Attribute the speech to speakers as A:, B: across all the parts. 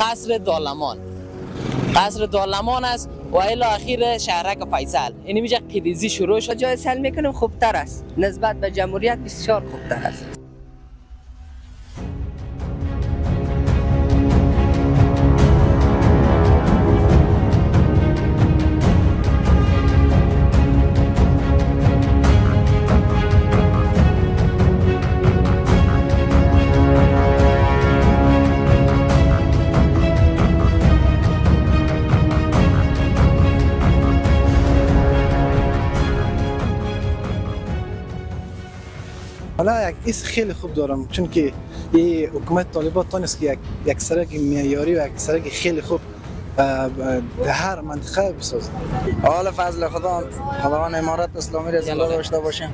A: قصر دارلمان. قصر دارلمان است و الی اخیر شهرک فیصل. این میشه قیدیزی شروع شد.
B: جای سل میکنیم خوبتر است، نسبت به جمهوریت بسیار خوبتر است.
C: حالا یک خیلی خوب دارم، چون که این حکومت طالبان تونست که یک سرک معیاری و یک سرک خیلی خوب در هر منطقه بسازه.
D: حالا فضل خداوند امارت اسلامی را زنده داشته باشه.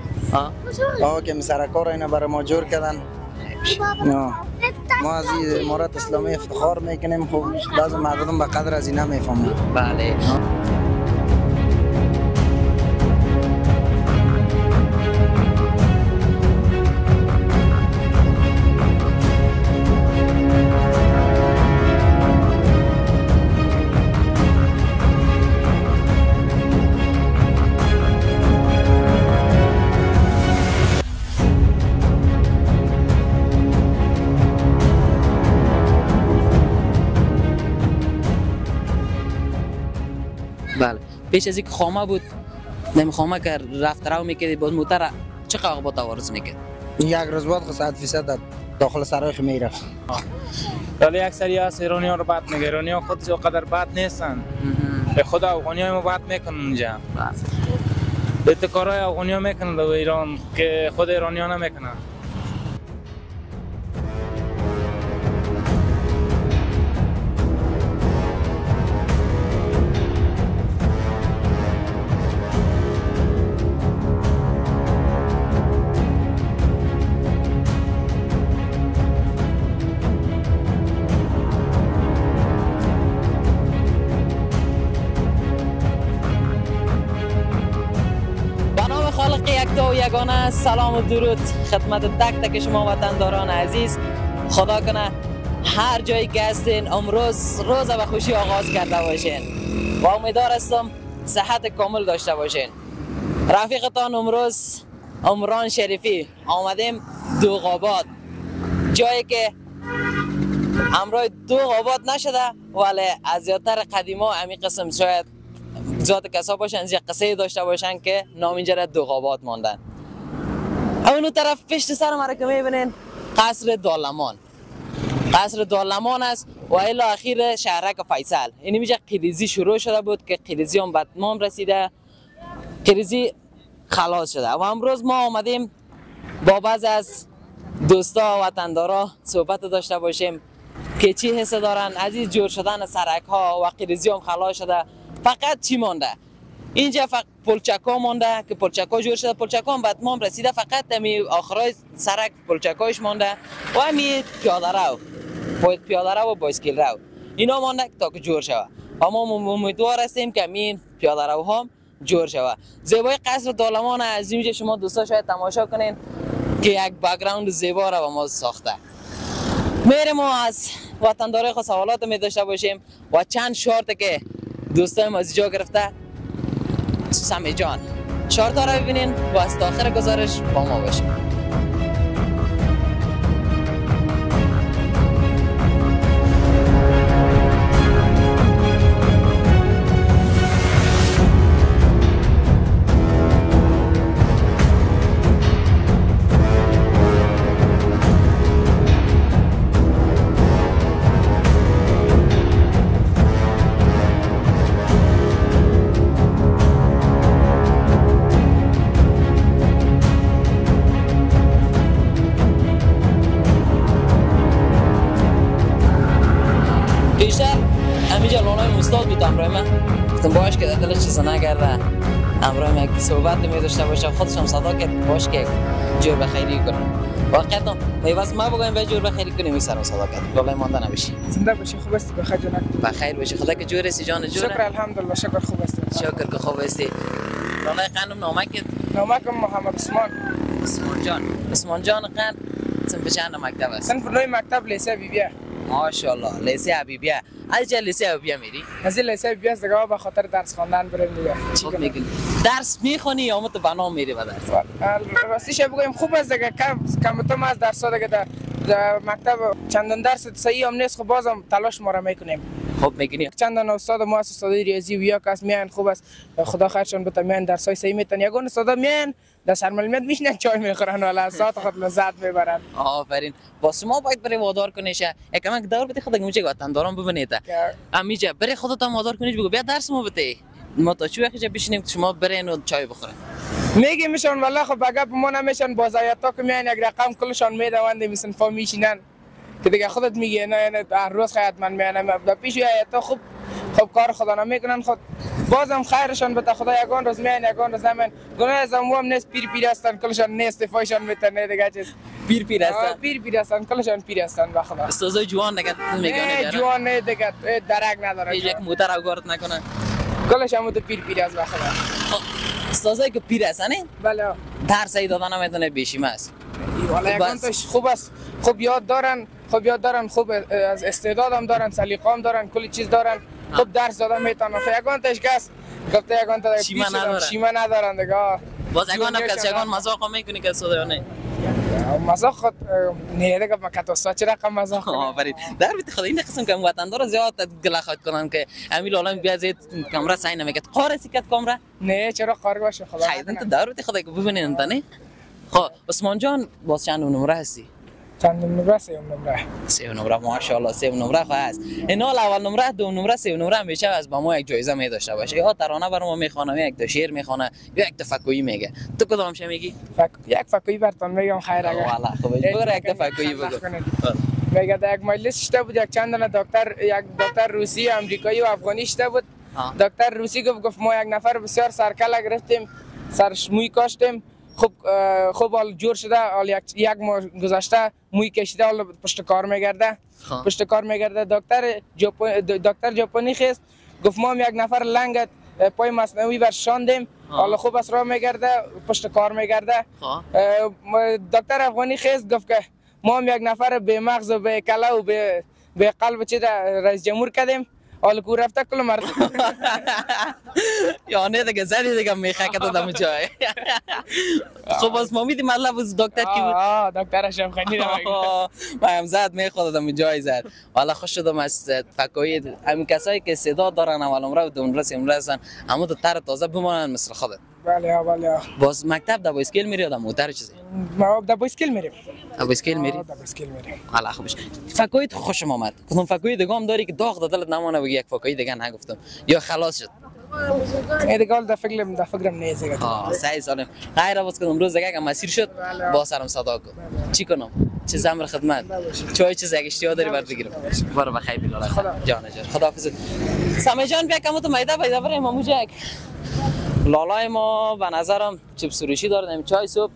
D: که سرکار اینا برای ما جور کردن. ما از این امارت اسلامی افتخار میکنیم. خب بعضی مردم به قدر از اینا میفهمن.
A: بله. بله. پیش از اینکه خامه بود، نمی خامه که رفت رو میکردی باز موتر چقدر با توارث میکرد؟
D: یک روز بعد 100% داخل سرایخ میرفت.
E: ولی اکثری از ایرانی‌ها رو بد میگه. ایرانی‌ها خودش اونقدر بد نیستن. به خود افغانی‌ها ما بد میکنن اونجا. بله. کارهای افغانی‌ها میکنن در ایران که خود ایرانی‌ها نمیکنن.
A: خالق یکتا و یگانه، سلام و درود خدمت تک تک شما وطنداران عزیز. خدا کنه هر جایی که هستین امروز روز به خوشی آغاز کرده باشین و امیدوار هستم صحت کامل داشته باشین. رفیقتان امروز عمران شریفی آمدیم دوغاباد، جایی که همراه دوغاباد نشده ولی از زیادتر قدیما همین قسم شاید زیاد کسا باشن زیاد قصه داشته باشن که نام اینجا را دوغاباد ماندن. اونو طرف پشت سر ما که میبینین قصر دارلمان. قصر دارلمان است و الی اخیر شهرک فیصل. این میشه قیدیزی شروع شده بود که قیدیزی هم به اتمام رسیده، قیدیزی خلاص شده و امروز ما آمدیم با بعضی از دوستا و وطندارا صحبت داشته باشیم که چی حس دارن از این جور شدن سرک ها و قیدیزی هم خلاص شده. فقط چی مانده؟ اینجا فقط پلچکا مانده که پلچکا جور شده، پلچکا هم به اتمام رسیده، فقط همی آخرای سرک پلچکایش مانده و همی پیاده رو و بایسکل رو اینا مانده تا که جور شود و ما امیدوار هستیم که همین پیاده رو هم جور شود. زیبای قصر دارلمان از اینجا شما دوستا شاید تماشا کنین که یک بک‌گراند زیبا رو به ما ساخته. میریم ما از وطندارای خود سوالات می داشته باشیم و چند شارت که دوستایم از اینجا گرفته سمی جان شارت ها رو ببینین و از آخر گزارش با ما باشیم. بیشتر همینجا لونای مستاد بود امروی من گفتم باش که دلش چیزا نگرده امروی من یک صحبت می داشته باشه خودشم صدا کرد باش که جور بخیری کنم. واقعا میواز ما بگویم به جور بخیری کنیم این سر صدا کرد والله مانده نمیشی.
F: زنده باشی، خوب هستی؟ بخیر جانم.
A: بخیر باشی، خدا که جور هستی جان جور.
F: شکر الحمدلله، شکر خوب هستی.
A: شکر که خوب هستی. لونای خانم نامک
F: نامکم محمد
A: عثمان جان قند صنف چند مکتب است؟
F: صنف نوی مکتب لیسه بی بیا.
A: ماشاءالله لیسه حبیبیه. از جا لیسه حبیبیه میری؟
F: از این لیسه حبیبیه است دیگه به خاطر درس خواندن بریم دیگه.
A: چی میگی؟ درس میخونی یا مت بنا میری به درس؟
F: راستیش بگم خوب است دیگه کم تو از درس دیگه در مکتب چندان درس صحیح هم نیست، خب بازم تلاش ما را میکنیم.
A: خب میگنی
F: چندان استاد ما استاد ریاضی و یا کس میان خوب است، خدا خیرشون بده، میان درسای صحیح میتن. یگان استاد میان در سرملمت میشنن چای میخورن و لحظات خود لذت میبرن.
A: آفرین. با شما باید برای وادار کنیش یکم دور بده خودت میشه وطن دارم ببینید. امیجا برای خودت هم وادار کنیش بگو بیا درس ما بده. ما تا چه وقتی بشینیم شما برین و چای بخورن.
F: میگی میشن والله خب اگه ما نمیشن بازایتا که میان یک رقم کلشان میدوند میسن فا میشینن که دیگه خودت میگی نه هر روز خیلی من میانم پیش ایتا خوب کار خدا نمیکنن، خود بازم خیرشان بده خدا. یگان روز میان یگان روز نمیان. گناه از هم نیست، پیر هستن کلشان نه استفایشان میتونه دیگه چیز
A: پیر هستن.
F: پیر هستن کلشان پیر هستن به خدا.
A: استادای جوان دیگه میگن
F: جوان نه دیگه درک نداره.
A: یک موتر اوگارت نکنه.
F: کلشان مت پیر است به خدا.
A: استادای که پیر هستن
F: بله
A: درس ای دادن نمیتونه بیشیم است.
F: والا یگان توش خوب است، خوب یاد دارن، خوب از استعداد هم دارن، سلیقه هم دارن، کلی چیز دارن، خوب درس دادن میتونن. یگان توش کس گفته یگان تا شیما ندارن دیگه.
A: باز یگان هم کس یگان مزاق میکنی که استاد نه
F: مزاق خود نه دیگه ما کاتو ساچ رقم مزاق کنه.
A: آفرین. در بیت خدا این قسم که وطن دار زیاد گلاخات کنن که امیل عالم بیا زید کامرا سعی نمیکرد قاره سیکت کامرا
F: نه چرا قاره باشه خدا
A: خیلی انت در بیت خدا که ببینین انت نه. خب عثمان جان باز چند نمره هستی؟
F: چند نمره؟ سه نمره
A: ماشاءالله. سه نمره خو هست. اینا اول نمره، دو نمره، سه نمره میشه از با ما یک جایزه می داشته باشه. یا ترانه برام میخونه، یک تا شعر میخونه، یا یک تفکری میگه. تو کدومش میگی؟
F: یک فکری براتون میگم خیر اگه.
A: والا خب برو یک تفکری بگو.
F: میگه در یک مجلس شده بود یک چند دکتر روسی، آمریکایی و افغانی شده بود. دکتر روسی گفت ما یک نفر بسیار سرکله گرفتیم، سرش موی کاشتیم. خوب حال جور شده، حال یک ماه گذشته موی کشیده، حال پشت کار میگرده. دکتر ژاپنی خست گفت ما هم یک نفر لنگ پای مصنوعی بر شاندیم، حالا خوب است راه میگرده، پشت کار میگرده. دکتر افغانی خست گفت که ما هم یک نفر به مغز و به کله و به قلب چه رئیس جمهور کردیم، حالا کو رفته کل مرد.
A: یا نه دیگه زدی دیگه میخکت دادم جای. خب از ما میدیم مطلب از دکتر کی بود؟
F: دکتر اشرف خانی رو
A: هم زد میخواد دادم جای زد. والا خوش شدم از فکایی همین کسایی که صدا دارن اول عمره و دوم رس امروز هستن همون تو تر تازه بمونن مثل خودت.
F: بله.
A: باز مکتب دو اسکیل میری یا موتر چیزی؟
F: ما دو اسکیل میریم.
A: دو اسکیل میری؟ حالا خوبش. فکایی تو خوشم آمد. کدوم فکایی دیگه هم داری که داغ دادلت نمونه بگی یک فکایی دیگه نگفتم یا خلاص شد؟
F: دیگه دا فکرم نیست دیگه.
A: سعی سالم. غیر باز کدوم روز دیگه که مسیر شد با سرم صدا کن. چی کنم؟ چه زمر خدمت؟ چای چیز اگه اشتیا داری برات بگیرم. برو بخیر بلال. جان. خداحافظ. سامی جان بیا کمو تو میدا پیدا بریم ماموجک. لالای ما به نظرم چیپس فروشی داره، همین چای صبح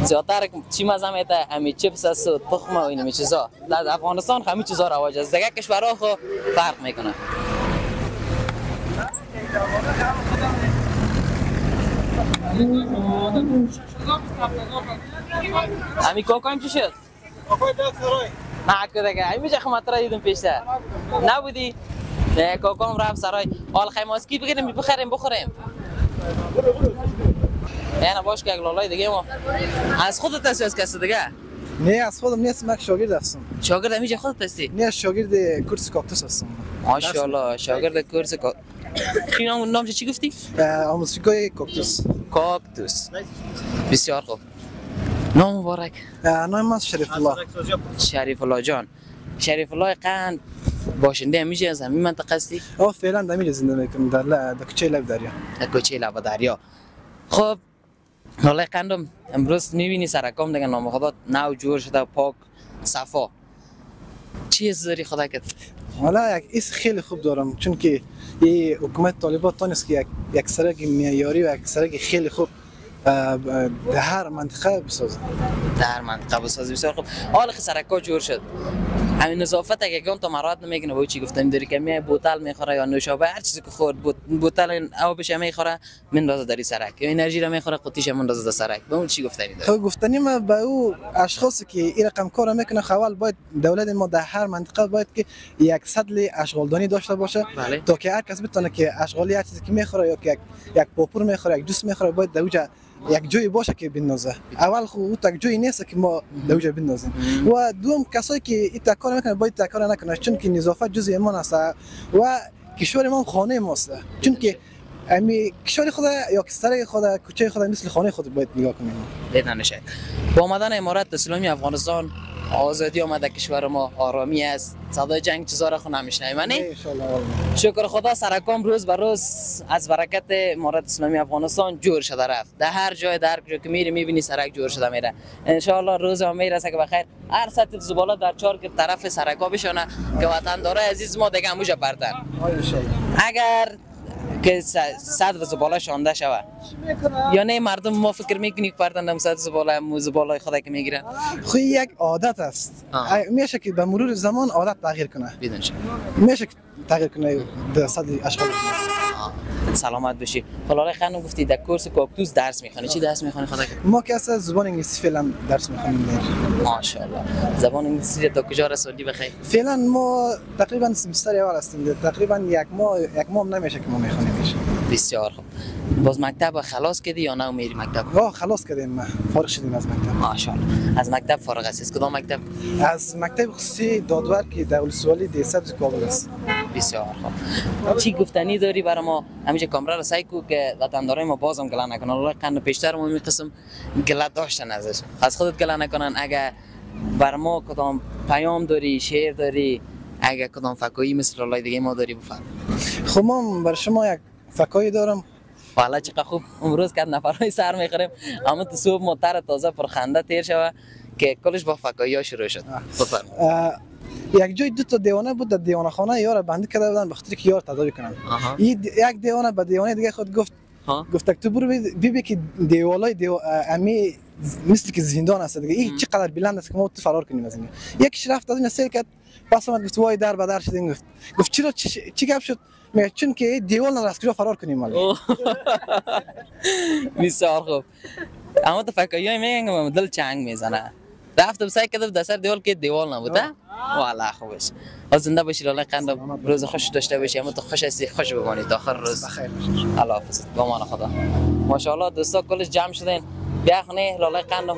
A: زیادتر چی مزه میته، همین چیپس است و تخم و این چیزا. در افغانستان همین چیزا رواج است، دیگه کشورها خو فرق میکنه. همین کوکایم چی شد؟
C: کوکای دست سرای.
A: نه که دیگه همین چه خمت را دیدم پیشتر نبودی؟ نه کوکام رفت سرای. حال خیماسکی بگیریم بخوریم. یعنی باش که لالای دیگه ما از خودت هستی از کسی دیگه؟
C: نه از خودم نیستم، من شاگرد هستم.
A: شاگرد همیشه خودت هستی؟
C: نه شاگرد کورس کاکتوس هستم.
A: ماشاءالله شاگرد کورس نام چی گفتی؟
C: آموزشگاه کاکتوس.
A: بسیار خوب. نام مبارک.
C: نام من شریف الله جان.
A: شریف الله قند باشنده همیشه از همین منطقه هستی؟
C: فعلا در اینجا زندگی میکنم در کوچه لب دریا.
A: در کوچه لب دریا. خب حالا قندم امروز میبینی سرکام دیگه نام خدا نو جور شده پاک صفا. چی حس داری خدا کرد؟
C: حالا یک حس خیلی خوب دارم چون که این حکومت طالبان تونست که یک سرک معیاری و یک سرک خیلی خوب در منطقه بسازه.
A: بسیار خوب. حالا سرکا جور شد. همین نظافت اگه گون تو مراد نمیکنه با چی گفتم داری که می بوتل میخوره یا نوشابه هر چیزی که خورد بوتل آبش میخوره میندازه در سرک یا انرژی را میخوره قطیش میندازه در سرک به اون چی گفتنی داری؟
C: خب گفتنی ما به او اشخاصی که این رقم کار میکنه خول باید دولت ما در هر منطقه باید که یک سطل اشغالدانی داشته باشه تا که هر کس بتونه که اشغالی هر چیزی که میخوره یا که یک پاپور میخوره یک جوس میخوره باید در اونجا یک جایی باشه که بندازه. اول خو او یک جایی نیست که ما در اونجا بندازیم و دوم کسایی که این کار میکنه باید کار نکنه چون که نظافت جزء ما است و کشور ما خانه ماست چون که امی کشور خود یا کشور خود کوچه خود مثل خانه خود باید نگاه کنیم.
A: بدون شک با آمدن امارت اسلامی افغانستان آزادی آمده کشور ما آرامی است صدای جنگ چیزا را خو نمیشنویم نه شکر خدا سرکام روز به روز از برکت امارت اسلامی افغانستان جور شده رفت در هر جای در کجا که میری میبینی سرک جور شده میره ان شاء الله روز ما میرسه که بخیر هر سطح زباله در چهار که طرف سرکا بشونه که وطن داره عزیز ما دیگه موجه بردن اگر که صد زباله شانده شود یا نه مردم ما فکر میکنی که پردن صد زباله خدا که میگیرن
C: خو یک عادت است میشه که به مرور زمان عادت تغییر کنه
A: بدون شک
C: میشه تغییر کنه در صد اشغال
A: سلامت باشی. حالا خانم گفتی در کورس کاکتوس درس میخونی چی درس میخونی خدا که
C: ما که اصلا زبان انگلیسی فعلا درس میخونیم
A: ماشاءالله زبان انگلیسی تا کجا رسوندی بخیر
C: فعلا ما تقریبا سمستر اول هستیم تقریبا یک ماه نمیشه که ما میخونیمش
A: بسیار خوب باز مکتب خلاص کردی یا نه میری مکتب
C: خلاص کردیم ما فارغ شدیم از مکتب
A: ماشاءالله از مکتب فارغ هستی کدام مکتب
C: از مکتب خصوصی دادور که در ولسوالی دی سبز کابل است
A: بسیار خوب چی گفتنی داری برای ما همیشه کامرا رو سعی کو که وطندارای ما بازم گله نکنن الله قند پیشتر ما می قسم گله داشتن ازش از خودت گله نکنن اگه بر ما کدام پیام داری شعر داری اگه کدام فکایی مثل الله دیگه ما داری بفرم
C: خب ما بر شما یک فکایی دارم
A: والا چقدر خوب امروز که نفرای سر میخوریم اما تو صبح مطر تازه پر خنده تیر شوه که کلش با فکایی ها شروع شد بفرم
C: یک جای دو تا دیوانه بود در دیوانه خانه یار بنده کرده بودن به خاطر که یار تداوی کنن یک دیوانه به دیوانه دیگه خود گفت تو برو ببین که دیوالای امی مثل که زندان است دیگه این چقدر بلند است که ما تو فرار کنیم از این یکیش رفت از این سیل کرد پس اومد گفت وای در به در شدیم گفت چرا چی گپ شد میگه چون که دیوال نداره از کجا فرار کنیم مال
A: بسیار خوب اما تو فکایی میگن دل چنگ میزنه رفتم سعی کردم در سر دیوال که دیوال نبوده والا خوبش از زنده باشی الله قندم روز خوش داشته باشی اما تو خوش هستی خوش بمانی تا آخر روز
C: بخیر
A: الله حافظ با امان خدا ماشاءالله دوستا کلش جمع شدین بیا خونه لاله قندم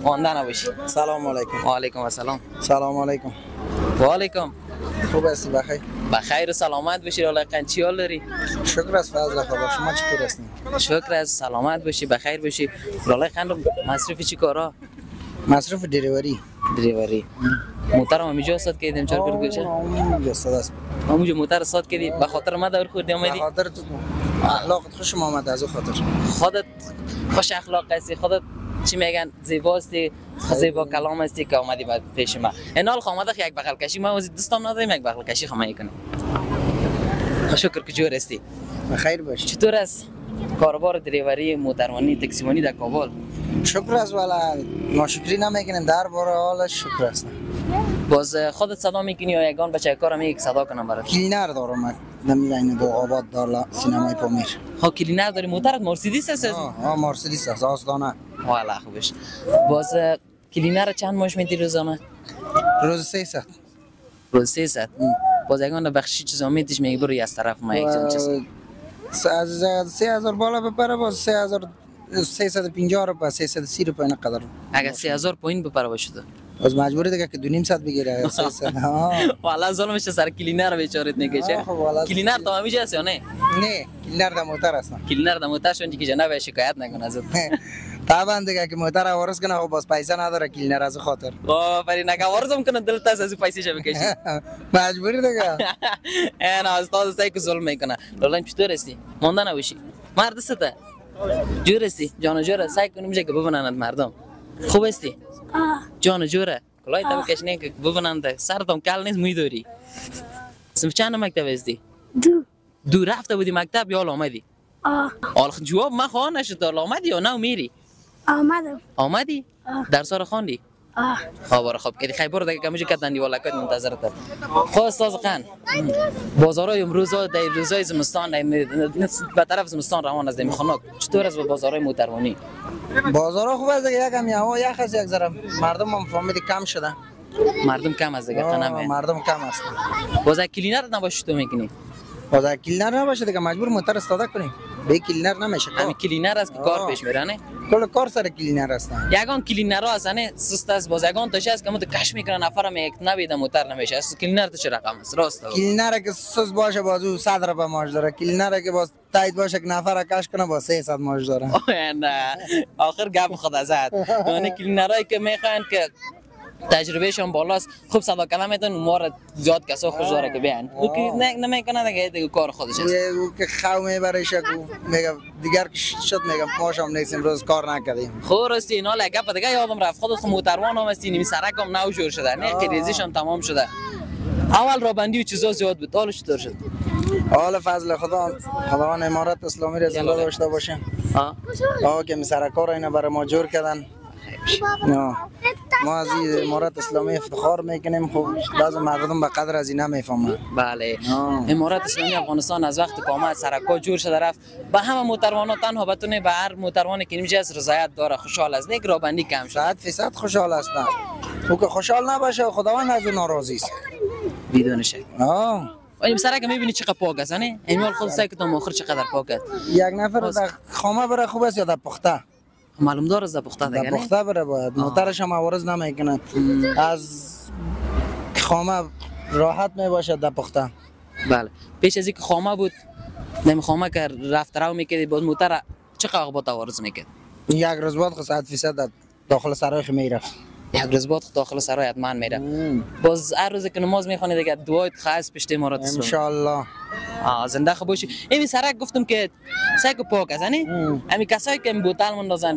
A: مانده نباشی
D: سلام علیکم
A: و علیکم السلام
D: سلام علیکم
A: و علیکم
D: خوب هستی بخیر
A: بخیر و سلامت باشی لاله قند چی حال داری
D: شکر از فضل خدا شما چطور هستین
A: شکر از سلامت باشی بخیر باشی لاله قندم مصرف چی کارا
D: مصرف دریوری
A: موترم همینجا استاد کردیم چهار کار گوشه
D: اونجا استاد است
A: همونجا موتر استاد کردی به خاطر ما دور خوردی اومدی
D: به خاطر تو اخلاقت خوشم آمد از خاطر
A: خودت خوش اخلاق هستی خودت چی میگن زیباستی زیبا کلام هستی که اومدی بعد پیش ما انال خامده یک بغل کشی ما از دوستام نداریم یک بغل کشی خمه کنیم شکر که جور هستی
D: بخیر باشی
A: چطور است کاروبار دریوری موتروانی تاکسیوانی در کابل
D: شکر است والا ناشکری نمیکنیم درباره حالش شکر است
A: باز خودت صدا میکنی یا یگان بچه کارم یک صدا کنم برات
D: کلینر دارم نمیدونم با آباد دار سینمای پامیر
A: ها کلینر داری موترت مرسیدس است
D: مرسیدس است آستانه
A: والا خوبش باز کلینر چند ماش میدی روزانه
D: روز 300
A: روز 300 باز یگان بخشی چیزا میدیش میگی برو از طرف ما یک جان چیز
D: از 3000 بالا بپره باز 3350 روپیه 330 روپیه نقدر
A: اگر 3000 پوینت بپره باشد
D: از مجبوری دیگه که 2.5 ساعت بگیره 300
A: والا ظلمش سر کلینر بیچارت نکشه کلینر تو همیشه است یا نه
D: نه کلینر د موتر است
A: کلینر د موتر شون که جناب شکایت نکنه ازت
D: طبعا دیگه که موتر وارث کنه خب باز پیسه نداره کلینر از خاطر
A: ولی نگه وارثم کنه دلت از پیسه شه بکشی
D: مجبوری دیگه
A: انا استاد سعی که ظلم میکنه لالا چطور هستی مونده نباشی مرد سته جور هستی جان جور سعی کنیم که ببینند مردم خوب هستی جان جوره کلای تا بکشنه که ببینند سرتم کل نیست میداری سمت چند مکتب هستی دو رفته بودی مکتب یا آمدی آخ جواب ما خواه نشد آمدی یا نه میری
G: آمدم
A: آمدی درس رو خواندی خبر خوب که خیلی برو دیگه کموجی کردن دیوالکات منتظرت. خب استاد خان بازارای امروز در روزای زمستان به طرف زمستان روان است میخوام چطور است بازارای موتروانی؟
D: بازارها خوب است دیگه یکم هوا یخ است یک ذره مردم هم فهمیدی کم شده.
A: مردم کم از دیگه قنمه.
D: مردم کم است.
A: باز کلینر نباشه تو میکنی؟
D: باز کلینر نباشه دیگه مجبور موتر استفاده کنیم. به کلینر نمیشه.
A: همین کلینر است که کار پیش میره نه؟
D: کل کار سر کلینر هستن.
A: یگان کلینر هست نه سست است باز یگان تاش است که مت کش میکنه نفر هم یک نبیده موتر نمیشه. است کلینر تو چه رقم است راست؟
D: کلینر که سست باشه بازو 100 روپیه مارج داره. کلینر که باز تایید باشه که نفر کش کنه با 300 مارج داره.
A: نه آخر گپ خود ازت. یعنی کلینرایی که میخوان که تجربهشون بالاست خوب صدا کلام میتون ما را زیاد کسا خوش داره که بیان او که نمیکنه دیگه کار خودش است
D: او که خو میبره شکو میگه دیگر که شد میگم ما شام نیستیم روز کار نکردیم
A: خب راستی اینا لگپ دیگه یادم رفت خودت موتروان هم هستی نمی سرک هم نو جور شده نه که ریزیش هم تمام شده اول رابندی و چیزا زیاد بود حالا چطور شد
D: حال فضل خداوند امارت اسلامی را زنده داشته باشه که سرکار اینا برای ما جور کردن ما از امارت اسلامی افتخار میکنیم خب بعضی مردم به قدر از اینا میفهمن
A: بله امارت اسلامی افغانستان از وقت که آمد سرکار جور شده رفت به همه موتروانا تنها بتونه به هر موتروانی که نمیشه از رضایت داره خوشحال است یک رابندی کم شد
D: 100% خوشحال هستن او که خوشحال نباشه خداوند از اون ناراضی است
A: بدون شک ولی سرک میبینی چقدر پاک است نه امیال خود سعی کنم آخر چقدر پاک است
D: یک نفر در خامه بره خوب است یا در پخته
A: معلوم داره از پخته دیگه
D: نه پخته بره باید موترش هم عوارض نمیکنه از خامه راحت میباشه در پخته
A: بله پیش از اینکه خامه بود نمی خامه که رفت رو میکردی باز موتر چقدر با عوارض میکرد
D: یک روز بعد خود 100% داخل سرای میرفت
A: یک روز بعد داخل سرای حتما میره باز هر روز که نماز میخونه دیگه دعای خاص پشت امارت اسلامی
D: ان شاء الله
A: زنده خو باشی این سرک گفتم که سایکو پاک است نه همین کسایی که بوتال مندازن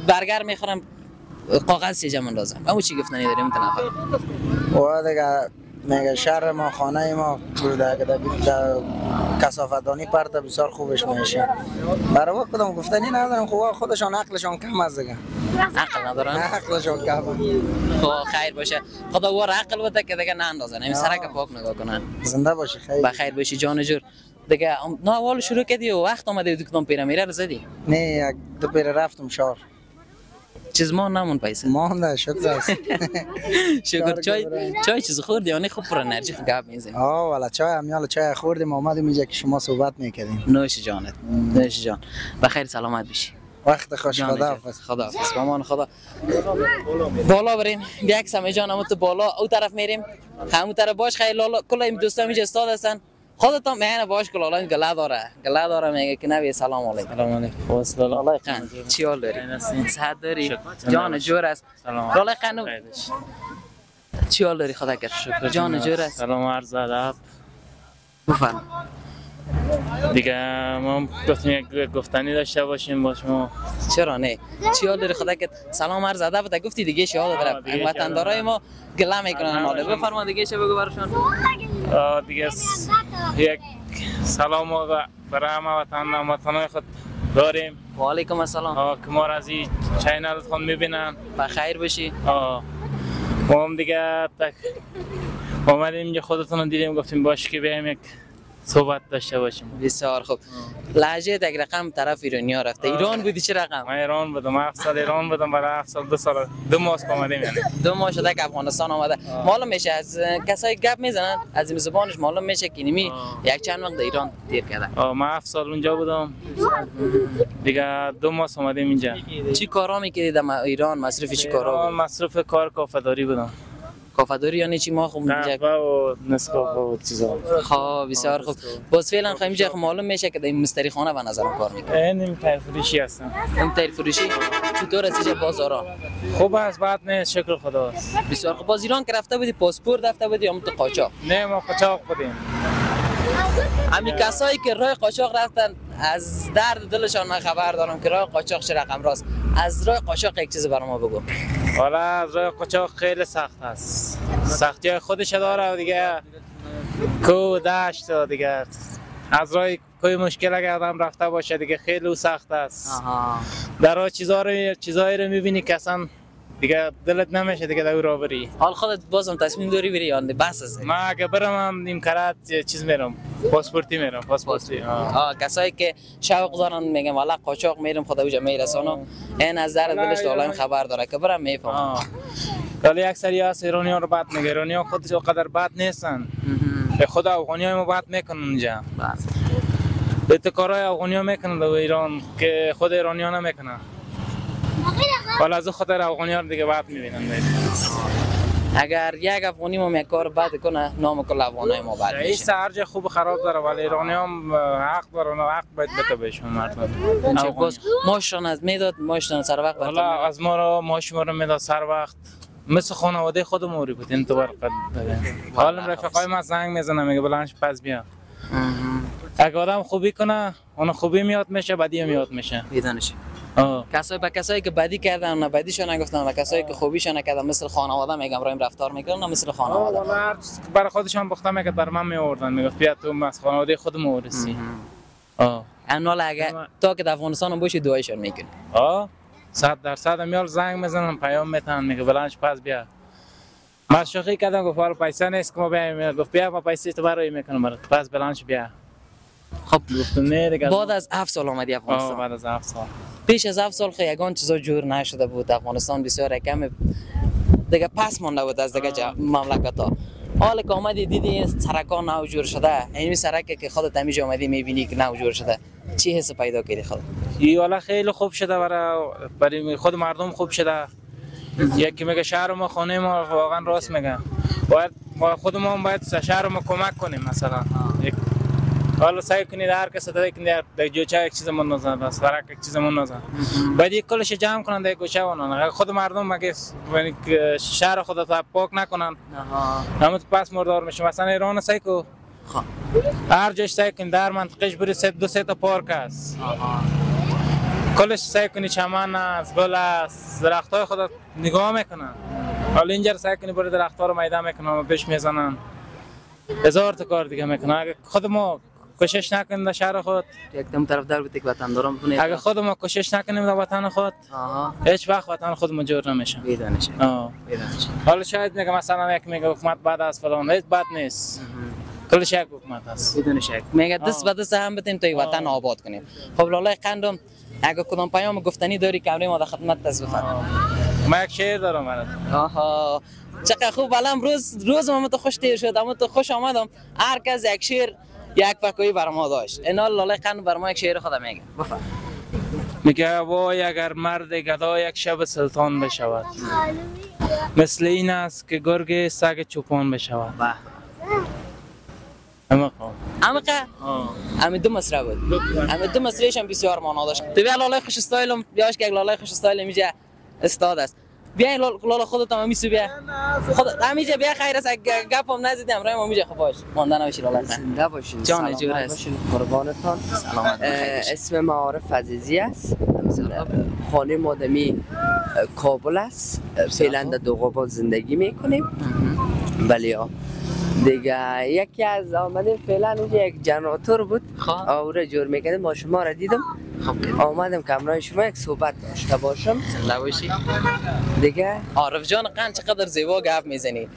A: برگر میخورن کاغذ چه مندازن اما چی گفتنی داریم تنفر
D: و دیگه میگه شهر ما خانه ما بوده که در کثافت‌دانی پرت بسیار خوبش میشه برای وقت کدام گفتنی ندارم خب خودشان عقلشان کم از دیگه
A: عقل ندارن
D: عقلشان کم
A: خب خیر باشه خدا وار عقل بده که دیگه نندازن همین سرک پاک نگاه کنن
D: زنده باشه خیر
A: بخیر باشی جان جور دیگه نه اول شروع کردی و وقت اومده دکتر پیرامیره رو زدی
D: نه یک دو پیر رفتم شهر
A: چیز ما نمون پیسه
D: ما نه شکر است
A: شکر چای چیز خوردی یعنی خوب پر انرژی گپ میزنی
D: والا چای امیال چای خوردیم اومدیم اینجا که شما صحبت میکردیم
A: نوش جانت نوش جان بخیر سلامت باشی
D: وقت خوش خداحافظ
A: خداحافظ مامان خدا بالا بریم یک سمه جان همون تو بالا او طرف میریم همون طرف باش خیلی لالا کل این دوستان اینجا استاد هستن خودت هم میانه باش کلا الان گله داره میگه که نبی سلام علیکم
E: سلام علیکم واسلام
A: الله خان چی حال داری صحت داری جان جور است الله خان چی حال داری خدا کرد جان جور است
E: سلام عرض ادب
A: بفرم
E: دیگه ما گفتیم یک گفتنی داشته باشیم با شما
A: چرا نه چی حال داری خدا کرد سلام عرض ادب تا گفتی دیگه شهادت داره وطندارای ما گله میکنن حالا بفرما دیگه چه بگو براشون
E: دیگه یک سلام برای همه وطنای خود داریم
A: و علیکم السلام
E: که ما را از این چینل خود میبینن
A: بخیر باشی
E: ما هم دیگه اومدیم اینجا خودتون رو دیدیم گفتیم باشه که بیایم یک صحبت داشته باشیم
A: بسیار خوب لهجه یک رقم طرف ایرانیا رفته ایران بودی چه رقم؟
E: من ایران بودم 7 سال ایران بودم برای 7 سال 2 سال 2 ماه اومدیم یعنی
A: 2 ماه شده که افغانستان آمده معلوم میشه از کسایی گپ میزنن از این زبانش معلوم میشه که نمی یک چند وقت در ایران دیر کرده
E: من 7 سال اونجا بودم دیگه 2 ماه اومدیم اینجا
A: چی کارا میکردی در ایران مصرف چی کارا
E: مصرف کار کافه‌داری بودم
A: کافه‌داری یعنی چی ما خوب
E: قهوه و نسکافه و چیزا
A: خب بسیار خوب باز فعلا خواهیم جا معلوم میشه که در این مستری خانه به نظرم کار میکنه
E: این تایر فروشی هستم
A: این تایر فروشی چطور است اینجا بازارا
E: خوب است بعد نه شکر خداست
A: بسیار خوب باز ایران که رفته بودی پاسپورت رفته بودی یا تو قاچاق
E: نه ما قاچاق بودیم
A: همین کسایی که راه قاچاق رفتن از درد دلشان من خبر دارم که راه قاچاق چه رقم راست از راه قاچاق یک چیز برام بگو
E: حالا از راه قاچاق خیلی سخت است سختی خودش داره دیگه کو دشت دیگه از راه کوئی مشکل اگر آدم رفته باشه دیگه خیلی سخت است در راه چیزایی رو میبینی که اصلا دیگه دلت نمیشه دیگه دو را بری.
A: حال خودت بازم تصمیم داری بری یا بس است؟
E: ما اگه برم هم نیم کرات چیز میرم، پاسپورتی میرم، پاسپورتی.
A: کسایی که شوق دارن میگن والا قاچاق میرم خدا وجه میرسونم، این از در دلش دولم خبر داره که برم میفهمم.
E: ولی اکثری از ایرانی ها رو بد میگه، ایرانی ها خودش قدر بد نیستن. به خدا افغانی ها بد میکنن اونجا. به کارهای افغانی ها میکنن در ایران که خود ایرانی ها نمیکنن. ولی از خاطر افغانی ها دیگه بد میبینن.
A: اگر یک افغانی ما یک کار بد کنه نام کل افغانای ما بد
E: این
A: میشه.
E: هر جای خوب خراب داره ولی ایرانی هم حق دارن و حق باید بده بهشون مردم.
A: باز ماشون از میداد ماشون سر وقت
E: والا از ما رو ماش ما رو میداد سر وقت مثل خانواده خودمون رو بود این تو برقد داره. حالا رفقای ما زنگ میزنه میگه بلنش پس بیا. اگه آدم خوبی کنه اون خوبی میاد میشه بدی میاد میشه.
A: میدونش. کسایی که بدی کردن نه بدیشون نگفتن و کسایی که خوبیشون نکردن مثل خانواده میگم رایم رفتار میکنن مثل خانواده.
E: والا برای خودشون بختم میگه بر من میآوردن میگفت بیا تو از خانواده خودمون ورسی.
A: انال اگه تا که در افغانستان باشی دعایشون میکنی.
E: 100% میال زنگ میزنن پیام میتن میگه بلنش پس بیا. ما شوخی کردم گفت ولی پیسه نیست که ما بیایم گفت بیا ما پیسه تو برای میکنم برات پس بلنش بیا.
A: خب
E: گفتم نه دیگه
A: بعد از 7 سال اومدی افغانستان.
E: بعد از 7 سال.
A: پیش از 7 سال یگان چیزا جور نشده بود افغانستان بسیار کم دیگه پس مونده بود از دیگه مملکت ها. حالا که اومدی دیدی سرکا نو جور شده این سرکی که خودت همیشه اومدی میبینی که نو جور شده چی حس پیدا کردی خودت؟
E: والا خیلی خوب شده برای خود مردم خوب شده. یکی میگه شهر ما خانه ما واقعا راست میگه. باید خودمون باید شهر ما کمک کنیم مثلا. حالا سعی کنید هر کس دیگه کنید در جوچه یک چیزمون نزن راست فرق یک چیزمون نزن. باید یک کلش جمع کنن در گوشه اونن. خود مردم مگه شهر خودت پاک نکنن. همه پس مردار میشه. مثلا ایران سعی کو هر جاش سعی کنید در منطقهش بری 2-3 تا پارک است. کلش سعی کنی چمن است، گل است، درختای خودت نگاه میکنن. حالا اینجا سعی کنی بری درخت‌ها رو میده میکنن و پیش میزنن. هزار تا کار دیگه میکنن. اگه خود ما کوشش نکنیم در شهر خود
A: یکدم طرفدار بودی که وطن دارم بتونه.
E: اگه خود ما کوشش نکنیم در وطن خود هیچ وقت وطن خودمون جور نمیشه.
A: میدونش.
E: حالا شاید میگه مثلا یک میگه حکومت بد است فلان هیچ بد نیست. کلش یک حکومت است.
A: میدونش. میگه دست به دست هم بتیم تا وطن آباد کنیم. خب لالای قندم اگه کدام پیام گفتنی داری که ما در خدمت دست بفرمایید.
E: ما یک شعر دارم برات.
A: چقدر خوب الان روز ما تو خوش تیر شد اما تو خوش آمدم هر کس یک شعر یک فکوی بر ما داشت. اینا لالای قند بر ما یک شعر خدا میگه. بفرمایید.
E: میگه وای اگر مرد گدا یک شب سلطان بشود مثل این است که گرگ سگ چوپان بشود.
A: اما دو مصرع بود. اما دو مصرعش هم بسیار معنا داشت. تو بیا لالای خوش استایلم بیاش که لالای خوش استایل میجا استاد است. بیا لالا خودت هم میسو بیا. خود همیشه بیا خیر است گپم نزدیم راه ما میجا خب باش. ماندن نمیشه لالا.
B: زنده باشین.
A: جان جور است.
B: قربانتان.
A: سلامت.
B: اسم ما عارف عزیزی است. خانه مادمی کابل است. فعلا در دوغاباد زندگی میکنیم. ولی دیگه یکی از آمدیم فعلا اینجا یک جنراتور بود آوره جور میکردیم ما شما را دیدم آمدم کمرای شما یک صحبت داشته باشم
A: زنده باشی
B: دیگه.
A: عارف جان قند چقدر زیبا گپ میزنی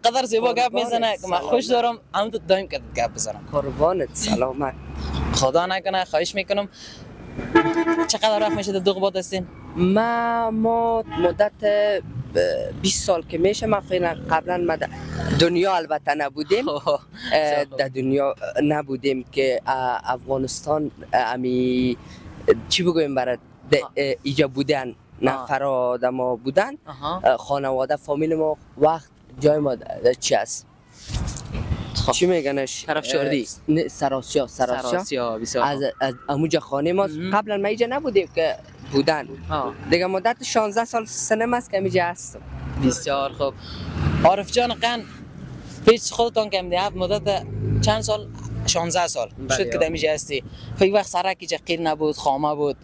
A: قدر زیبا گپ میزنه که من خوش دارم همون تو دایم که گپ بزنم.
B: قربانت سلامت.
A: خدا نکنه خواهش میکنم چقدر وقت میشه در دوغاباد هستین؟
B: ما مدت 20 سال که میشه ما فعلا قبلا دنیا البته نبودیم در دنیا نبودیم که افغانستان امی چی بگویم برات ایجا بودن نفر آدم ما بودن خانواده فامیل ما وقت جای ما چی است چی میگنش
A: طرف چوردی
B: سراسیا
A: بسیار
B: از اموجا خانه ما قبلا ما ایجا نبودیم که بودن دیگه مدت 16 سال سنم است که میجا هستم.
A: بسیار خوب. عارف جان قند پیش خودتان کم دیاب مدت چند سال 16 سال شد که دمیجا هستی. خب وقت سرکی چه قیر نبود خامه بود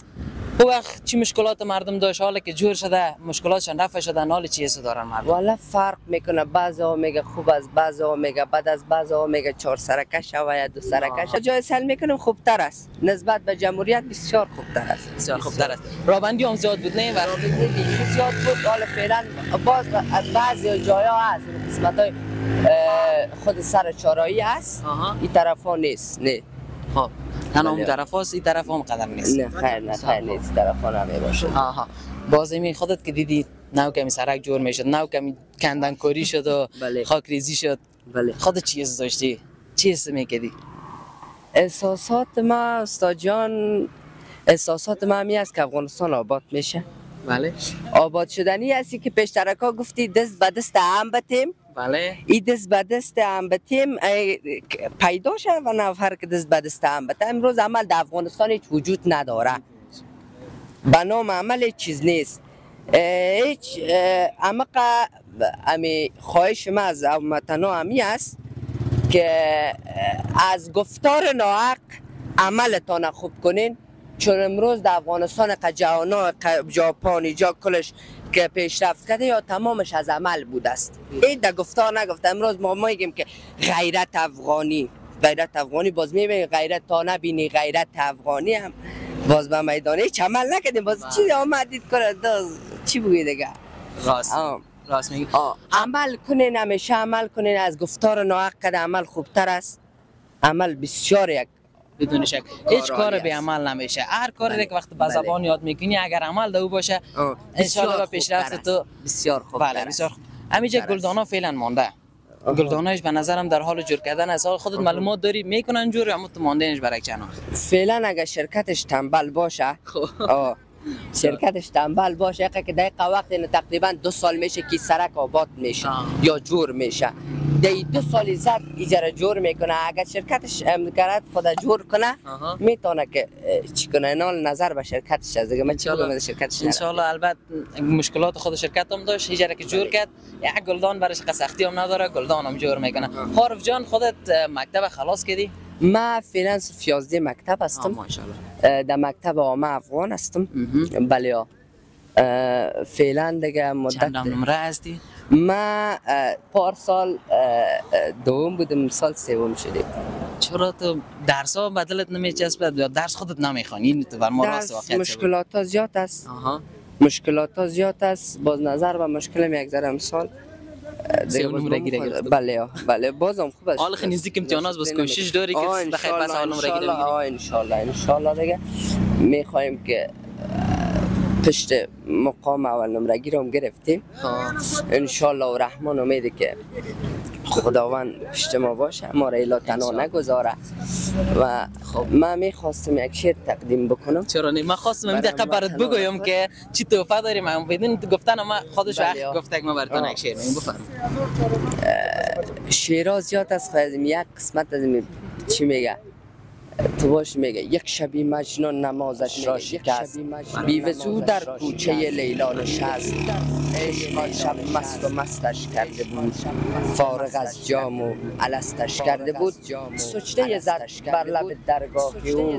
A: او وقت چی مشکلات مردم داشت، حالا که جور شده مشکلاتشان رفع شده، حال چی حس دارن مردم؟
B: والا فرق میکنه، بعضا میگه خوب است، بعضا میگه بد است، بعضا میگه 4 سرکه شوه یا 2 سرکه. جای سل میکنم خوبتر است نسبت به جمهوریت، بسیار خوبتر است.
A: بسیار خوبتر است. رابندی هم زیاد بود نه؟
B: رابندی زیاد بود. حالا فعلا باز بعضی جایا هست قسمتای خود سر چهارراهی است، این طرفا نیست. نه
A: خب تنها اون طرف هست، این طرف هم قدم نیست.
B: نه خیر نیست، طرف ها نمی باشه.
A: بازمی خودت که دیدی نو کمی سرک جور میشد، نو کمی کندن کاری شد و خاک ریزی شد، خودت چی حس داشتی؟ چی حس میکردی؟
B: احساسات ما استاد جان، احساسات ما همی است که افغانستان آباد میشه.
A: بله.
B: آباد شدنی هستی که پیشترکا گفتی دست به دست هم بتیم.
A: بله.
B: این دست به دست هم بتیم پیدا شد و نفر که دست به دست هم بتیم. امروز عمل در افغانستان هیچ وجود نداره. به نام عمل هیچ چیز نیست. هیچ امی خواهش ما از هموطنا همی است که از گفتار ناحق عملتان خوب کنین، چون امروز در افغانستان جهانا ژاپن جا کلش که پیشرفت کرده یا تمامش از عمل بوده است. این در گفتار نگفته. امروز ما میگیم که غیرت افغانی باز میبینیم، غیرت تا نبینی غیرت افغانی هم باز به میدانه هیچ عمل نکردیم. باز چی آمدید کنه چی بگید دیگه؟
A: راست میگی.
B: عمل کنین، همیشه عمل کنین. از گفتار ناحق کده عمل خوبتر است. عمل بسیار یک
A: بدون شک هیچ کار به عمل نمیشه. هر کاری که وقت به زبان یاد میکنی اگر عمل دو باشه ان شاء الله پیشرفت تو
B: بسیار خوب.
A: بله بسیار خوب. همینجا گلدانا فعلا مانده. گلدانایش به نظرم در حال جور کردن است. خودت معلومات داری میکنن جور یا تو ماندنش برای چنا؟
B: فعلا اگر شرکتش تنبل باشه شرکتش تنبل باشه که دقیقه وقت تقریبا 2 سال میشه که سرک آباد میشه یا جور میشه. دی 2 سالی زد ایجاره جور میکنه. اگر شرکتش امکانات خود جور کنه میتونه که چی کنه. نال نظر به شرکتش از دیگه من چی بگم شرکتش
A: ان شاء الله. البته مشکلات خود شرکت هم داشت، ایجاره که جور کرد یک گلدان برش سختی هم نداره، گلدان هم جور میکنه. خارف جان خودت مکتب خلاص کردی؟
B: ما فعلا صف 11 مکتب هستم.
A: ماشاءالله.
B: در مکتب عامه افغان هستم. بله فعلا دیگه مدت.
A: چند نمره هستی؟
B: ما پارسال دوم بودم، سال سوم شدیم.
A: چرا تو درس ها بدلت نمیچسبه یا درس خودت نمیخوانی؟ این تو بر ما راست واقعیت
B: مشکلات زیاد است. مشکلات زیاد است. باز نظر به مشکلم یک ذره امسال
A: دیگه نمره گیره گرفت.
B: بله بازم خوب است.
A: حال خیلی نزدیک امتحانات باز کوشش داری که بخیر پس اول نمره گیره بگیری.
B: ان شاء الله دیگه میخوایم که پشت مقام اول نمره گیرم گرفتیم. ان شاء الله و رحمان امیده که خداوند پشت ما باشه، ما را الا تنها نگذاره. و من میخواستم یک شعر تقدیم بکنم.
A: چرا نه؟ من خواستم این دقیقه برات بگویم که چی تحفه داری. من بدون گفتن ما خودش وقت گفته که ما براتون یک شعر میگم. بفرمایید.
B: شعرها زیاد است. خواهیم یک قسمت از چی میگه تو باش میگه یک شبی مجنون نمازش را شکست، بیوزو در کوچه لیلا نشست، عشق آن شب مست و مستش کرده بود، فارغ از جام و الستش کرده بود، سجده زد بر لب درگاه او،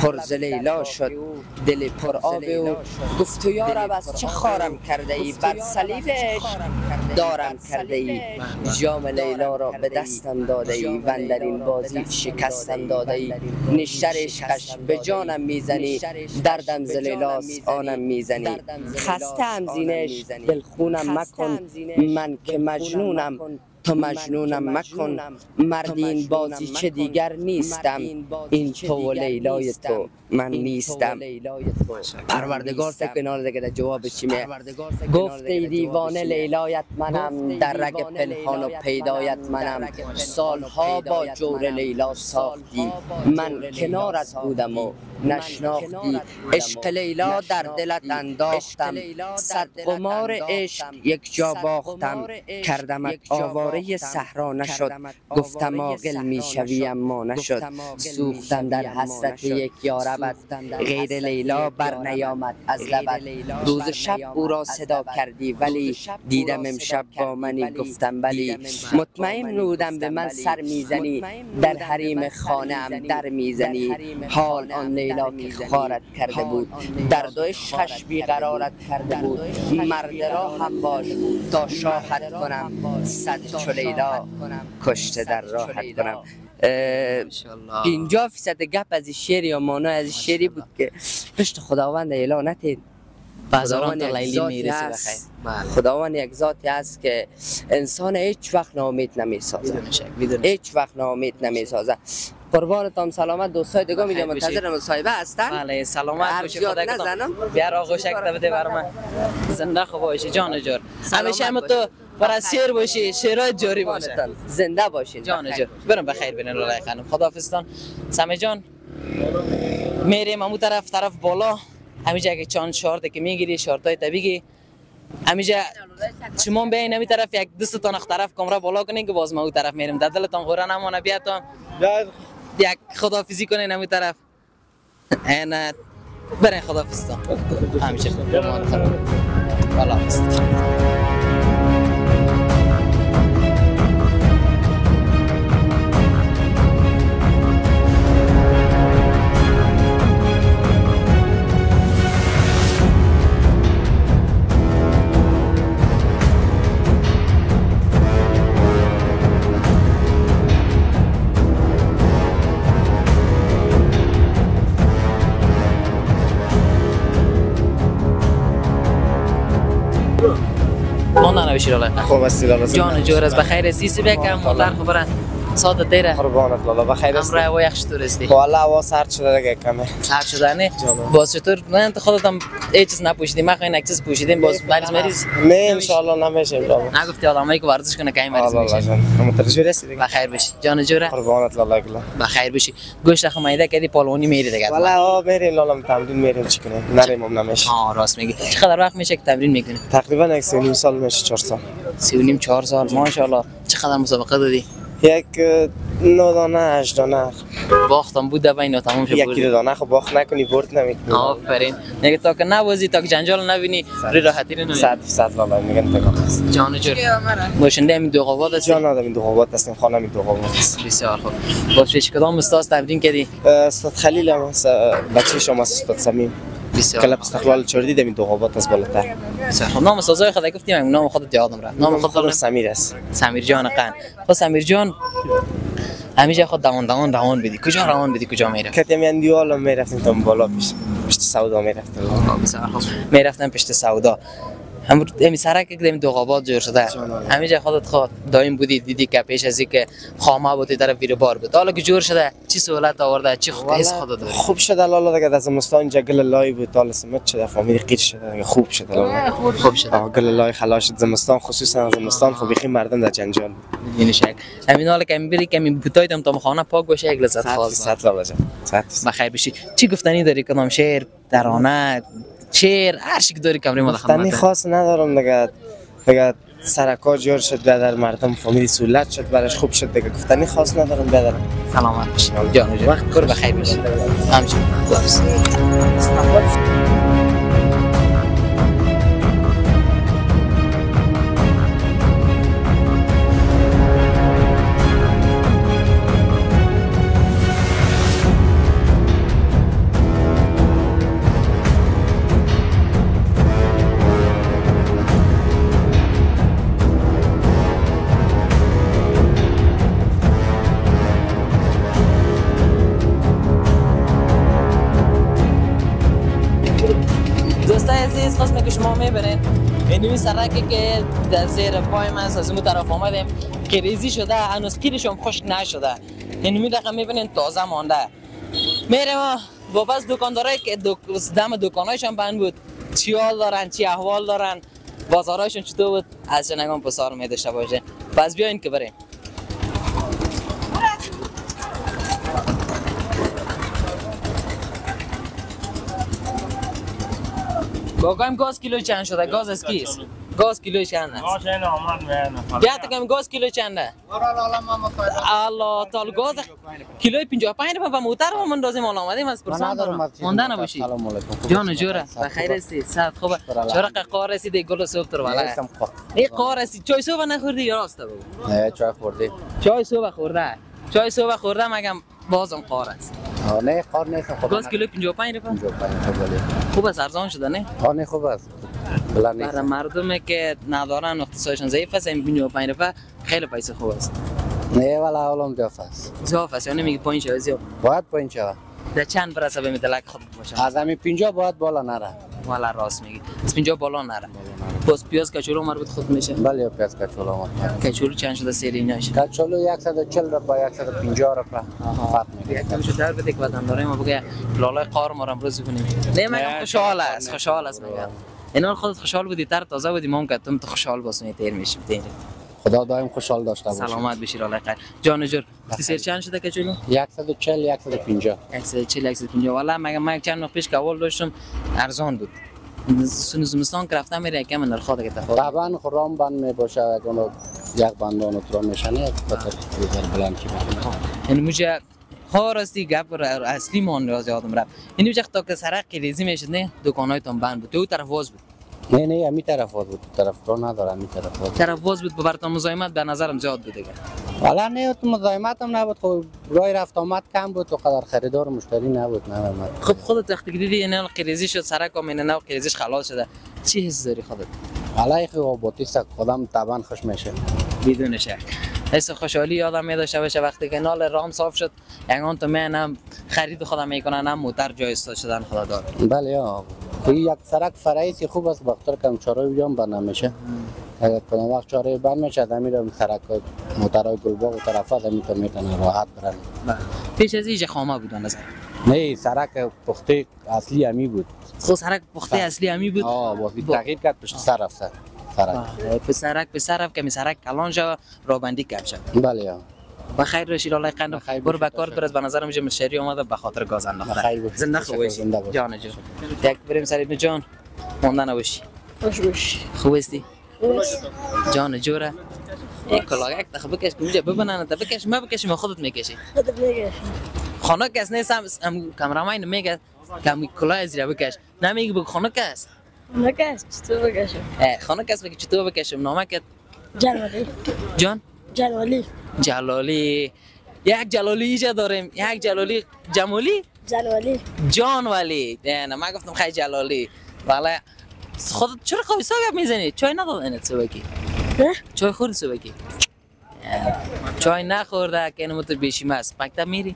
B: پر ز لیلا شد دل پر آب او، گفت تو یارب از چه خارم کرده ای، بر صلیب عشق دارم کرده ای، جام لیلا را به دستم داده ای، و اندر این بازی شکستم داده ای، نشتر عشقش به جانم میزنی، دردم ز لیلاست آنم میزنی، خسته ام زینش دلخونم مکن، من که مجنونم تو مجنونم مکن، مرد این بازی چه دیگر نیستم، این تو و لیلای تو من نیستم. پروردگار سکنال دیگه در جواب چی میگه؟ گفت ای دیوانه لیلایت منم، در رگ پنهان و پیدایت منم، سالها با جور لیلا ساختی، من کنارت بودم و نشناختی، عشق لیلا در دلت انداختم، صد قمار عشق یک جا باختم، کردمت آواره صحرا نشد، گفتم عاقل میشوی اما نشد، سوختم در حسرت یک یاربت، غیر لیلا بر نیامد از لبت، روز شب او را صدا کردی ولی دیدم امشب با منی گفتم بلی، مطمئن بودم به من سر میزنی، در حریم خانه ام در میزنی، حال آن لیلا لیلا که خارت کرده بود، درد و عشقش بیقرارت کرده بود. مرد را هم باش تا شاهد کنم، صد چو لیلا کشته در راحت کنم. 50% گپ از شعر یا مانای از شعری بود که پشت خداوند اعلان نتید.
A: بازاران لیلی میرسه بخیر.
B: خداوند یک ذاتی است که انسان هیچ وقت ناامید نمیسازه، هیچ وقت ناامید نمیسازه. قربانتان سلامت. دوستای دیگه میگم منتظر مصاحبه هستن.
A: بله سلامت باشی. خدا نزنم. بیار آغوشک بده برام. زنده خوب باشی جان جور. همیشه هم تو پر از شعر باشی، شعرهای جاری باشه.
B: زنده باشین
A: جان جور. برم بخیر ببینن لالای خانم. خداحافظتان. سمی جان میریم همون طرف بالا. همیشه که چند شارت که میگیری شارتای طبیعی همیشه شما بیاین همین طرف یک دستتان اخ طرف کامرا بالا کنین که باز ما اون طرف میریم. دلتان غره نمونه بیاتون یک خداحافظی کنین همین طرف. اینا برین خداحافظتان. همیشه والا نوشی لاله
G: خوب است لاله
A: جان جور از بخیر است سی بکم مادر خبره ساده دیره
G: قربانت لاله بخیر است
A: امروز هوا یخش تورستی
G: والله هوا سرد شده دیگه کمه
A: سرد شده نه باز چطور نه انت خودت هم هیچ چیز نپوشیدی ما خیلی یک چیز پوشیدیم باز مریض
G: نه ان شاء الله نمیشه لاله
A: نگفتی آدمایی که ورزش کنه که مریض میشه
G: متوجه هستی
A: بخیر بشی جان جوره
G: قربانت لاله
A: بخیر بشی گوشت خمیده کردی پالونی میری دیگه
G: والله ها میریم لاله تمرین میریم چیکنه نریم هم نمیشه
A: راست میگی چقدر وقت میشه که تمرین میکنی
G: تقریبا 1 سال میشه 4 سال
A: 3.5 4 سال ماشاءالله چقدر مسابقه دادی
G: یک 9 دانه 8 دانه
A: باختم بود دبا اینا تموم شد
G: یکی دو دانه خب باخت نکنی برد نمیکنی
A: آفرین نگه تا که نوازی تا که جنجال نبینی ری راحتی رو نمی‌بینی
G: 100% والله میگن تا
A: جان جور باشنده همین دو قوات است
G: جان آدم این دو قوات هستیم خانم این دو قوات است
A: بسیار خوب باز پیش کدام استاد تمرین کردی
G: استاد خلیل هم بچه شما استاد صمیم
A: بسیار
G: کلاب استقلال چردی دم این دو قوات از بالاتر
A: بسیار خوب نام سازای خود گفتیم نام خودت یادم رفت نام خودت
G: سمیر است
A: سمیر جان قن خب سمیر جان همیشه خود دوان بدی کجا روان بدی کجا میرفت
G: کتیم اندیال میرفتیم تا بالا پشت سودا میرفتیم
A: بسیار خوب میرفتم پشت سودا همین سرک که دم دو قوات جور شده همیشه خودت دایم بودی دیدی که پیش از اینکه خامه بودی طرف ویر بار بود حالا که جور شده چی سهولت آورده چی حس خودت داری
G: خوب شده لالا دیگه از زمستان گل لای بود تا سمت شده فامیل قیر شده دیگه خوب شده لالا
A: خوب شده
G: گل لای خلاص شد زمستان خصوصا زمستان خب بخی مردم در جنجال
A: یعنی شک همین حالا که میبری که می بوتایدم تا خانه پاک باشه یک لذت خاص
G: صد لالا جان
A: بخیر بشی چی گفتنی داری کدام شعر ترانه شعر هر چی که داری کمری ما
G: خدمت خاص ندارم دیگه سرکار جور شد در مردم فامیلی سهولت شد براش خوب شد دیگه گفتنی خاص ندارم بیادر
A: سلامت باشی جان جان وقت کار بخیر باشی همچنین این سرکی که در زیر پای من از اون طرف آمدیم که ریزی شده هنوز کیلش هم خشک نشده این میدقه میبینین تازه مانده میریم با بس دکاندارایی که دم دکانایشان بند بود چی حال دارن چی احوال دارن بازارایشون چطور بود از شنگان پسار میداشته باشه پس بیاین که بریم باقایم گاز کیلو چند شده؟ گاز از کیست؟ گاز کیلو چند است؟
E: گاز این آمد میانه
A: بیا تکم گاز کیلو چنده؟ الله تعالی گاز کیلو 55 با موتر ما مندازیم حالا اومدیم از پرسان مونده نباشی جان جوره بخیر هستی صحت خوبه چرا قار رسیدی گل صبح تر والا این قار رسید چای صبح نخوردی یا راسته بگو
H: نه چای خوردی
A: چای صبح خورده مگم بازم قار است
H: نه کار نیست خدا.
A: گاز کیلو 55 روپیه.
H: 55 ولی
A: خوب است ارزان شده نه؟
H: نه خوب است. بلا نیست.
A: برای مردمی که ندارن اقتصادشون ضعیف است این 55 روپیه خیلی پیسه خوب است.
H: نه والا اولم ضعف است.
A: ضعف است یعنی میگی پایین شده زیاد.
H: باید پایین شود.
A: در چند برسه به مدلک خود باشه؟
H: از همین 50 باید بالا نره.
A: والا راست میگی. از 50 بالا نره. باز پیاز کچولو مربوط خود میشه.
H: بله پیاز کچولو مربوط.
A: کچولو چند شده سری نشه؟
H: کچولو 140 روپیه 150 روپیه فرق میکنه.
A: یک کمش در بده که بعدم داره ما بگه لالای قار ما رو امروز کنیم. نه من خوشحال است میگم. اینا خودت خوشحال بودی تر تازه بودی ما که تو خوشحال باسونی تیر میشیم تیر.
H: خدا دائم خوشحال داشته باشه.
A: سلامت بشی لالای قار. جان جور سیر چند شده کچولو؟
H: 140 150.
A: 140 150 والا من چند وقت پیش که اول داشتم ارزان بود. زمستان که رفتم میره کم نرخ که تفاوت.
H: طبعا خرام بند میباشه اگه یک بندان تو میشنه یک خاطر بلند کی میکنه.
A: یعنی موجه ها راستی گپ اصلی مان یادم رفت. این وقت تا که سرق ریزی میشد نه دکانایتون بند بود. تو طرف واز بود.
H: نه همین طرف واز بود. طرف رو نداره همین طرف واز.
A: طرف واز بود براتون مزاحمت به نظرم زیاد بود دیگه.
H: والا نه تو مزاحمت هم نبود خب راه رفت آمد کم بود و قدر خریدار مشتری نبود نه.
A: خب خودت وقتی دیدی اینا قریزی شد سرک و اینا قریزیش خلاص شده چی حس داری خودت؟
H: والا خو آبادیست خودم طبعا خوش میشه.
A: بدون شک. حس خوشحالی یادم میاد باشه وقتی که نال رام صاف شد یعنی تو منم خرید خودم میکنن هم موتر جای استاد شدن خدا دار.
H: بله یا یک سرک فرعی خوب است بخاطر کم چاره بیام بنا میشه. اگر کنه وقت چاره بند میشه میرم سرک موترای گلباغ و طرفا زمین میتونه راحت برن.
A: پیش از اینجا خامه بود نظر.
H: نه سرک پخته اصلی امی بود.
A: خود سرک پخته اصلی امی بود.
H: با تغییر کرد پشت سر رفت سرک.
A: پسرک که سرک کلان شو رابندی کم شد.
H: بله یا
A: با خیر رشید الله قند برو به کار برس به نظرم میشه مشتری اومده به خاطر گاز انداخته. زنده خوبی جان جان. یک بریم سر ابن جان مونده نباشی.
I: خوش باشی.
A: خوب استی؟ جان جوره. یک کلاگک تا بکش که ببینن تا بکش ما بکشیم خودت میکشی.
I: خودت میکشی.
A: خانه کس نیست هم کامرامین میگه کمی کلاه زیر بکش. نمیگه بگو خانه کس.
I: خانه کس چطور بکشم؟
A: خانه کس بگی چطور بکشم نامه که
I: جلالی.
A: جان؟
I: جلالی.
A: جلالی. یک جلالی اینجا داریم. یک جلالی جمالی؟
I: جلالی.
A: جان ولی. نه من گفتم خیلی جلالی. والا خودت چرا خوابی ساگب میزنی؟ چای ندادنت صبحی؟ چای خوردی صبحی؟ چای نخورده که اینو تو بیشیم است. مکتب میری؟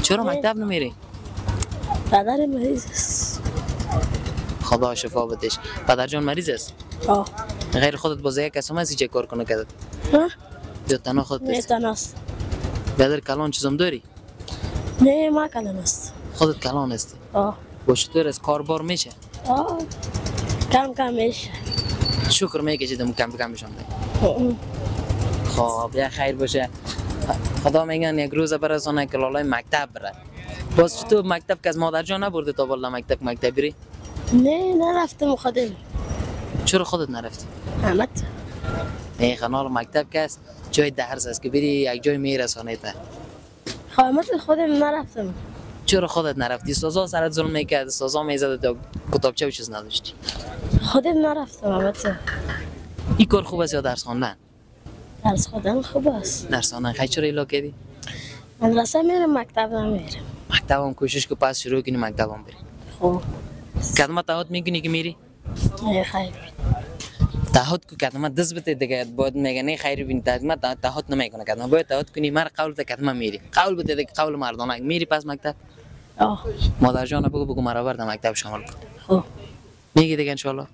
A: چرا مکتب نمیری؟
I: پدر مریض است.
A: خدا شفا بدهش. پدر جان مریض است؟ غیر خودت باز یک کس هم هستی چه کار کنه کدت؟ یا تنها خودت است؟
I: نه تنها است.
A: بیادر کلان چیزم داری؟
I: نه ما کلان است.
A: خودت کلان هستی؟ با چطور از کاربار میشه؟
I: کم کم میشه.
A: شکر میکشیدم کم کم میشم. خب یا خیر باشه. خدا میگن یک روز برسونه که لالای مکتب بره. باز چطور مکتب که از مادر جان نبرده تا بالا مکتب بری؟
I: نه نرفتم خودم.
A: چرا خودت نرفتی؟
I: احمد.
A: این خانال مکتب که است جای درس است که بری یک جای میرسونه تا.
I: خامت خودم نرفتم.
A: چرا خودت نرفتی؟ سازا سرت ظلم میکرد سازا میزد تا کتابچه و چیز نداشتی.
I: خودم نرفتم البته.
A: این کار خوب است یا درس خواندن؟
I: درس خواندن خوب است.
A: درس خواندن خیلی چرا ایلا کردی؟
I: مدرسه میرم مکتب نمیرم.
A: مکتب هم کوشش که پس شروع کنی مکتب هم بری.
I: خب.
A: کدام تعهد میکنی که میری؟
I: نه خیر.
A: تعهد کو کدام دست بده دیگه باید میگه نه خیر بین تعهد نمیکنه کدام باید تعهد کنی مر قول بده کدام میری. قول بده دیگه قول مردانه میری پس مکتب. مادر جان بگو مرا برد مکتب شامل کن.
I: خب.
A: میگی دیگه ان شاء الله.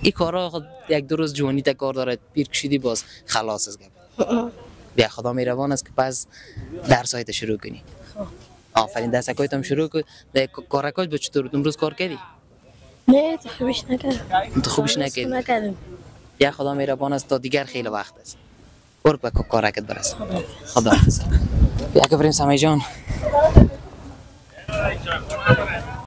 A: این کارا خود یک دو روز جوانی تا کار داره پیر کشیدی باز خلاص است گپ. بیا خدا مهربان است که پس درسایت شروع کنی. آفرین دستکایت هم شروع کن. کارکات به چطور امروز کار کردی؟
I: نه تو خوبش نکردم.
A: تو خوبش
I: نکردم.
A: یا خدا مهربان است تا دیگر خیلی وقت است. برو به کارکت برس. خدا حافظ. یا که بریم سمی جان.